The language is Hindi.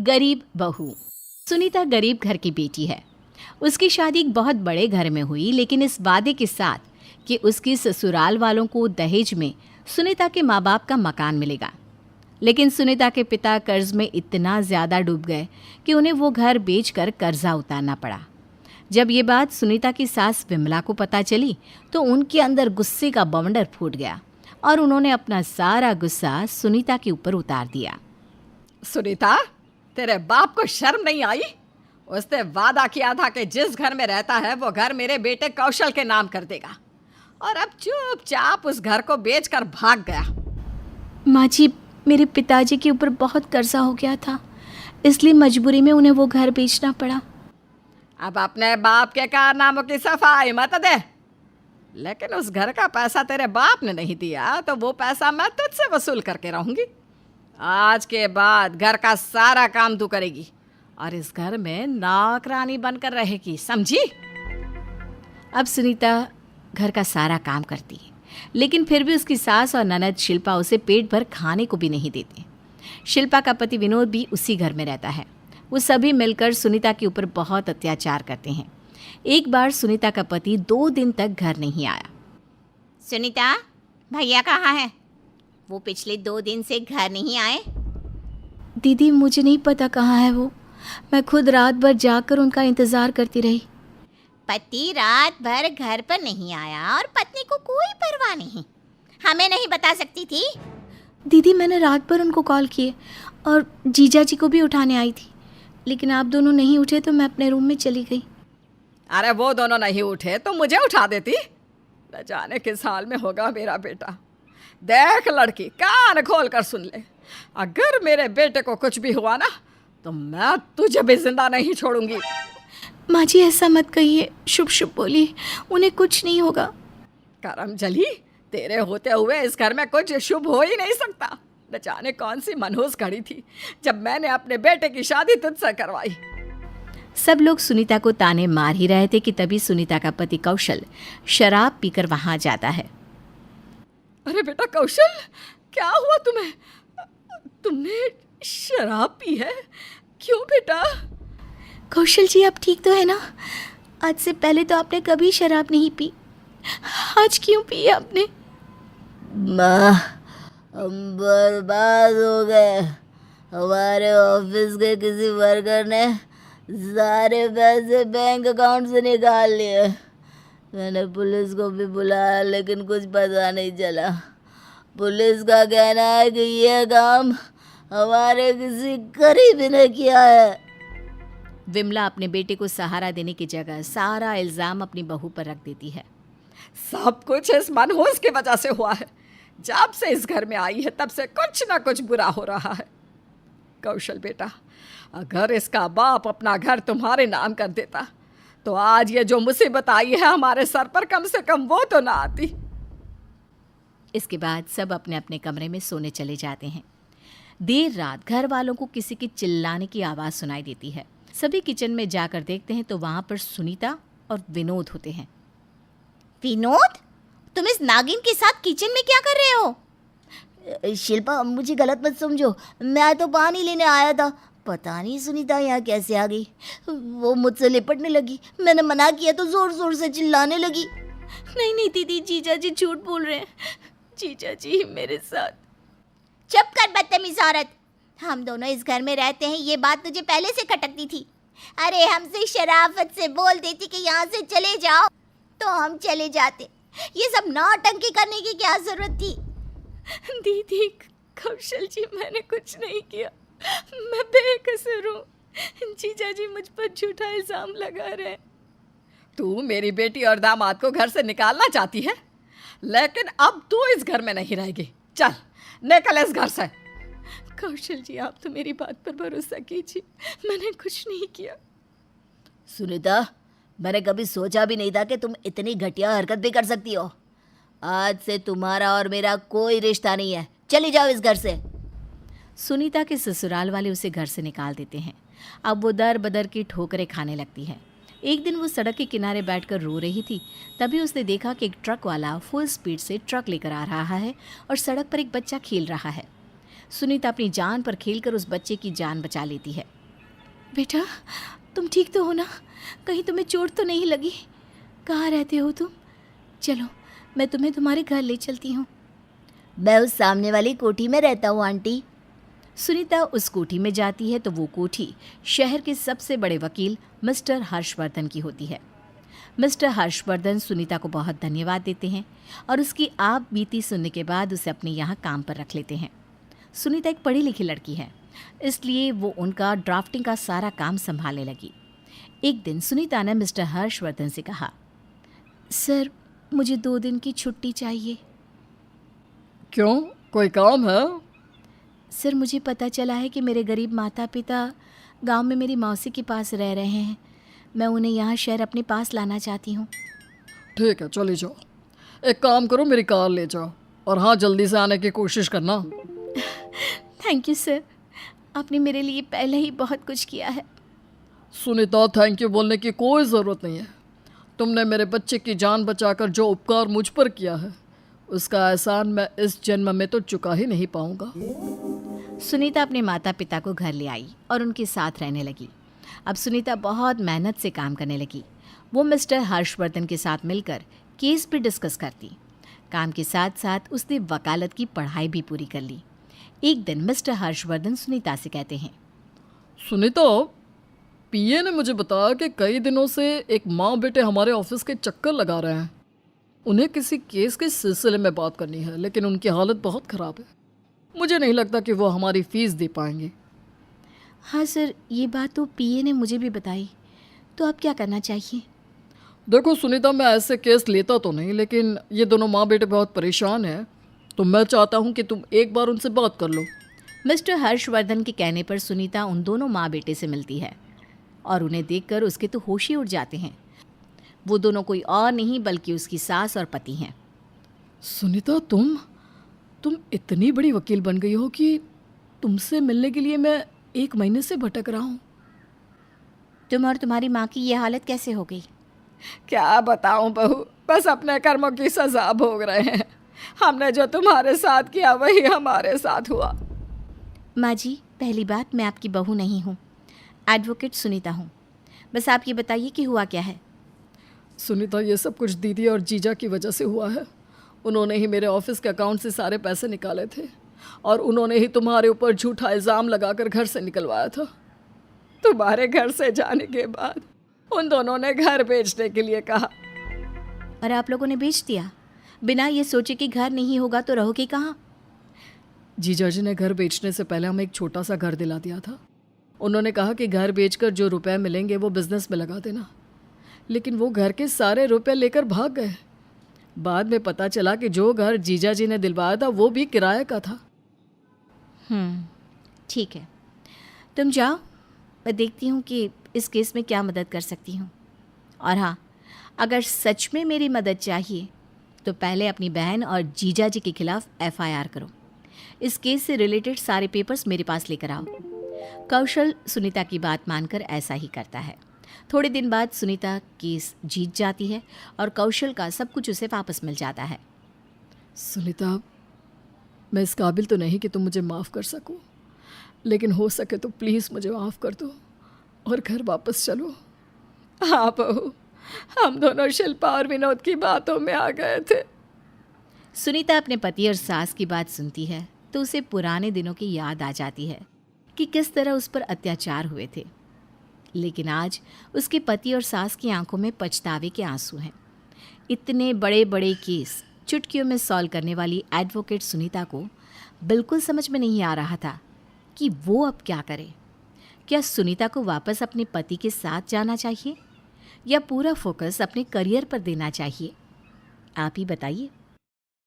गरीब बहू। सुनीता गरीब घर की बेटी है। उसकी शादी एक बहुत बड़े घर में हुई, लेकिन इस वादे के साथ कि उसकी ससुराल वालों को दहेज में सुनीता के माँ बाप का मकान मिलेगा। लेकिन सुनीता के पिता कर्ज में इतना ज़्यादा डूब गए कि उन्हें वो घर बेचकर कर्जा उतारना पड़ा। जब ये बात सुनीता की सास विमला को पता चली तो उनके अंदर गुस्से का बवंडर फूट गया और उन्होंने अपना सारा गुस्सा सुनीता के ऊपर उतार दिया। सुनीता, तेरे बाप को शर्म नहीं आई? उसने वादा किया था कि जिस घर में रहता है वो घर मेरे बेटे कौशल के नाम कर देगा, और अब चुपचाप उस घर को बेचकर भाग गया। माँ जी, मेरे पिताजी के ऊपर बहुत कर्जा हो गया था, इसलिए मजबूरी में उन्हें वो घर बेचना पड़ा। अब अपने बाप के कारनामों की सफाई मत दे। लेकिन उस घर का पैसा तेरे बाप ने नहीं दिया तो वो पैसा मैं तुझसे वसूल करके रहूंगी। आज के बाद घर का सारा काम तू करेगी और इस घर में नौकरानी बनकर रहेगी, समझी? अब सुनीता घर का सारा काम करती है, लेकिन फिर भी उसकी सास और ननद शिल्पा उसे पेट भर खाने को भी नहीं देते। शिल्पा का पति विनोद भी उसी घर में रहता है। वो सभी मिलकर सुनीता के ऊपर बहुत अत्याचार करते हैं। एक बार सुनीता का पति 2 दिन तक घर नहीं आया। सुनीता, भैया कहाँ है? वो पिछले 2 दिन से घर नहीं आए। दीदी, मुझे नहीं पता कहाँ है वो। मैं खुद रात भर जाकर उनका इंतज़ार करती रही। पति रात भर घर पर नहीं आया और पत्नी को कोई परवाह नहीं। हमें नहीं बता सकती थी? दीदी, मैंने रात भर उनको कॉल किए और जीजा जी को भी उठाने आई थी, लेकिन आप दोनों नहीं उठे तो मैं अपने रूम में चली गई। अरे वो दोनों नहीं उठे तो मुझे उठा देती। न जाने किस हाल में होगा मेरा बेटा। देख लड़की, कान खोल कर सुन ले, अगर मेरे बेटे को कुछ भी हुआ ना तो मैं तुझे भी जिंदा नहीं छोड़ूंगी। माँ जी, ऐसा मत कहिए, शुभ शुभ बोलिए, उन्हें कुछ नहीं होगा। करमजली, तेरे होते हुए इस घर में कुछ शुभ हो ही नहीं सकता। न जाने कौन सी मनहूस घड़ी थी जब मैंने अपने बेटे की शादी तुझसे करवाई। सब लोग सुनीता को ताने मार ही रहे थे कि तभी सुनीता का पति कौशल शराब पीकर वहां जाता है। अरे बेटा कौशल, क्या हुआ तुम्हें? तुमने शराब पी है? क्यों बेटा? कौशल जी, आप ठीक तो है ना? आज से पहले तो आपने कभी शराब नहीं पी, आज क्यों पी आपने? माँ, हम बर्बाद हो गए। हमारे ऑफिस के किसी वर्कर ने सारे पैसे बैंक अकाउंट से निकाल लिए। मैंने पुलिस को भी बुलाया लेकिन कुछ पता नहीं चला। पुलिस का कहना है कि यह काम हमारे किसी करीबी ने किया है। विमला अपने बेटे को सहारा देने की जगह सारा इल्ज़ाम अपनी बहू पर रख देती है। सब कुछ इस मनहूस की वजह से हुआ है। जब से इस घर में आई है तब से कुछ ना कुछ बुरा हो रहा है। कौशल बेटा, अगर इसका बाप अपना घर तुम्हारे नाम कर देता तो आज ये जो मुसीबत आई है हमारे सर पर, कम से कम वो तो ना आती। इसके बाद सब अपने अपने कमरे में सोने चले जाते हैं। देर रात घर वालों को किसी की चिल्लाने की आवाज़ सुनाई देती है। सभी किचन में जाकर देखते हैं तो वहाँ पर सुनीता और विनोद होते हैं। विनोद, तुम इस नागिन के साथ किचन में क्या कर रहे हो? शिल्पा, मुझे गलत मत समझो, मैं तो पानी लेने आया था। पता नहीं सुनीता यहाँ कैसे आ गई। वो मुझसे लिपटने लगी, मैंने मना किया तो जोर जोर से चिल्लाने लगी। नहीं नहीं दीदी, जीजा जी झूठ बोल रहे हैं। जीजा जी मेरे साथ। चुप कर बदतमीज औरत। हम दोनों इस घर में रहते हैं, ये बात तुझे पहले से खटकती थी। अरे हमसे शराफत से बोल देती कि यहाँ से चले जाओ तो हम चले जाते। ये सब नौटंकी करने की क्या जरूरत थी? दीदी, कौशल जी, मैंने कुछ नहीं किया, मैं बेकसूर हूँ। जीजा जी मुझ पर झूठा इल्जाम लगा रहे हैं। तू मेरी बेटी और दामाद को घर से निकालना चाहती है, लेकिन अब तू इस घर में नहीं रहेगी। चल निकल इस घर से। कौशल जी, आप तो मेरी बात पर भरोसा कीजिए, मैंने कुछ नहीं किया। सुनीता, मैंने कभी सोचा भी नहीं था कि तुम इतनी घटिया हरकत भी कर सकती हो। आज से तुम्हारा और मेरा कोई रिश्ता नहीं है, चली जाओ इस घर से। सुनीता के ससुराल वाले उसे घर से निकाल देते हैं। अब वो दर बदर की ठोकरें खाने लगती है। एक दिन वो सड़क के किनारे बैठकर रो रही थी, तभी उसने देखा कि एक ट्रक वाला फुल स्पीड से ट्रक लेकर आ रहा है और सड़क पर एक बच्चा खेल रहा है। सुनीता अपनी जान पर खेलकर उस बच्चे की जान बचा लेती है। बेटा, तुम ठीक तो हो ना? कहीं तुम्हें चोट तो नहीं लगी? कहाँ रहते हो तुम? चलो, मैं तुम्हें तुम्हारे घर ले चलती हूँ। मैं उस सामने वाली कोठी में रहता हूँ आंटी। सुनीता उस कोठी में जाती है तो वो कोठी शहर के सबसे बड़े वकील मिस्टर हर्षवर्धन की होती है। मिस्टर हर्षवर्धन सुनीता को बहुत धन्यवाद देते हैं और उसकी आप बीती सुनने के बाद उसे अपने यहाँ काम पर रख लेते हैं। सुनीता एक पढ़ी लिखी लड़की है, इसलिए वो उनका ड्राफ्टिंग का सारा काम संभालने लगी। एक दिन सुनीता ने मिस्टर हर्षवर्धन से कहा, सर, मुझे 2 दिन की छुट्टी चाहिए। क्यों, कोई काम है? सर, मुझे पता चला है कि मेरे गरीब माता पिता गांव में मेरी मौसी के पास रह रहे हैं। मैं उन्हें यहाँ शहर अपने पास लाना चाहती हूँ। ठीक है, चली जाओ। एक काम करो, मेरी कार ले जाओ और हाँ, जल्दी से आने की कोशिश करना। थैंक यू सर, आपने मेरे लिए पहले ही बहुत कुछ किया है। सुनीता, थैंक यू बोलने की कोई ज़रूरत नहीं है। तुमने मेरे बच्चे की जान बचाकर जो उपकार मुझ पर किया है, उसका एहसान मैं इस जन्म में तो चुका ही नहीं पाऊंगा। सुनीता अपने माता पिता को घर ले आई और उनके साथ रहने लगी। अब सुनीता बहुत मेहनत से काम करने लगी। वो मिस्टर हर्षवर्धन के साथ मिलकर केस भी डिस्कस करती। काम के साथ साथ उसने वकालत की पढ़ाई भी पूरी कर ली। एक दिन मिस्टर हर्षवर्धन सुनीता से कहते हैं, सुनीता, पीए ने मुझे बताया कि कई दिनों से एक माँ बेटे हमारे ऑफिस के चक्कर लगा रहे हैं। उन्हें किसी केस के सिलसिले में बात करनी है, लेकिन उनकी हालत बहुत ख़राब है। मुझे नहीं लगता कि वो हमारी फ़ीस दे पाएंगे। हाँ सर, ये बात तो पीए ने मुझे भी बताई। तो अब क्या करना चाहिए? देखो सुनीता, मैं ऐसे केस लेता तो नहीं, लेकिन ये दोनों माँ बेटे बहुत परेशान हैं, तो मैं चाहता हूँ कि तुम एक बार उनसे बात कर लो। मिस्टर हर्षवर्धन के कहने पर सुनीता उन दोनों माँ बेटे से मिलती है और उन्हें देखकर उसके तो होश ही उड़ जाते हैं। वो दोनों कोई और नहीं बल्कि उसकी सास और पति हैं। सुनीता, तुम इतनी बड़ी वकील बन गई हो कि तुमसे मिलने के लिए मैं 1 महीने से भटक रहा हूँ। तुम और तुम्हारी माँ की ये हालत कैसे हो गई? क्या बताऊं बहू, बस अपने कर्मों की सजा भोग रहे हैं। हमने जो तुम्हारे साथ किया वही हमारे साथ हुआ। माँ जी, पहली बात, मैं आपकी बहू नहीं हूँ, एडवोकेट सुनीता हूँ। बस आप ये बताइए कि हुआ क्या है? सुनीता, ये सब कुछ दीदी और जीजा की वजह से हुआ है। उन्होंने ही मेरे ऑफिस के अकाउंट से सारे पैसे निकाले थे और उन्होंने ही तुम्हारे ऊपर झूठा इल्ज़ाम लगाकर घर से निकलवाया था। तुम्हारे घर से जाने के बाद उन दोनों ने घर बेचने के लिए कहा। और आप लोगों ने बेच दिया, बिना ये सोचे कि घर नहीं होगा तो रहोगे कहाँ? जीजा जी ने घर बेचने से पहले हमें एक छोटा सा घर दिला दिया था। उन्होंने कहा कि घर बेचकर जो रुपए मिलेंगे वो बिज़नेस में लगा देना, लेकिन वो घर के सारे रुपए लेकर भाग गए। बाद में पता चला कि जो घर जीजा जी ने दिलवाया था वो भी किराए का था। ठीक है, तुम जाओ, मैं देखती हूँ कि इस केस में क्या मदद कर सकती हूँ। और हाँ, अगर सच में मेरी मदद चाहिए तो पहले अपनी बहन और जीजा जी के खिलाफ FIR करो। इस केस से रिलेटेड सारे पेपर्स मेरे पास लेकर आओ। कौशल सुनीता की बात मानकर ऐसा ही करता है। थोड़े दिन बाद सुनीता केस जीत जाती है और कौशल का सब कुछ उसे वापस मिल जाता है। सुनीता, मैं इस काबिल तो नहीं कि तुम मुझे माफ़ कर सको, लेकिन हो सके तो प्लीज़ मुझे माफ़ कर दो और घर वापस चलो। हाँ बहू, हम दोनों शिल्पा और विनोद की बातों में आ गए थे। सुनीता अपने पति और सास की बात सुनती है तो उसे पुराने दिनों की याद आ जाती है कि किस तरह उस पर अत्याचार हुए थे। लेकिन आज उसके पति और सास की आंखों में पछतावे के आंसू हैं। इतने बड़े बड़े केस चुटकियों में सॉल्व करने वाली एडवोकेट सुनीता को बिल्कुल समझ में नहीं आ रहा था कि वो अब क्या करे। क्या सुनीता को वापस अपने पति के साथ जाना चाहिए या पूरा फोकस अपने करियर पर देना चाहिए? आप ही बताइए।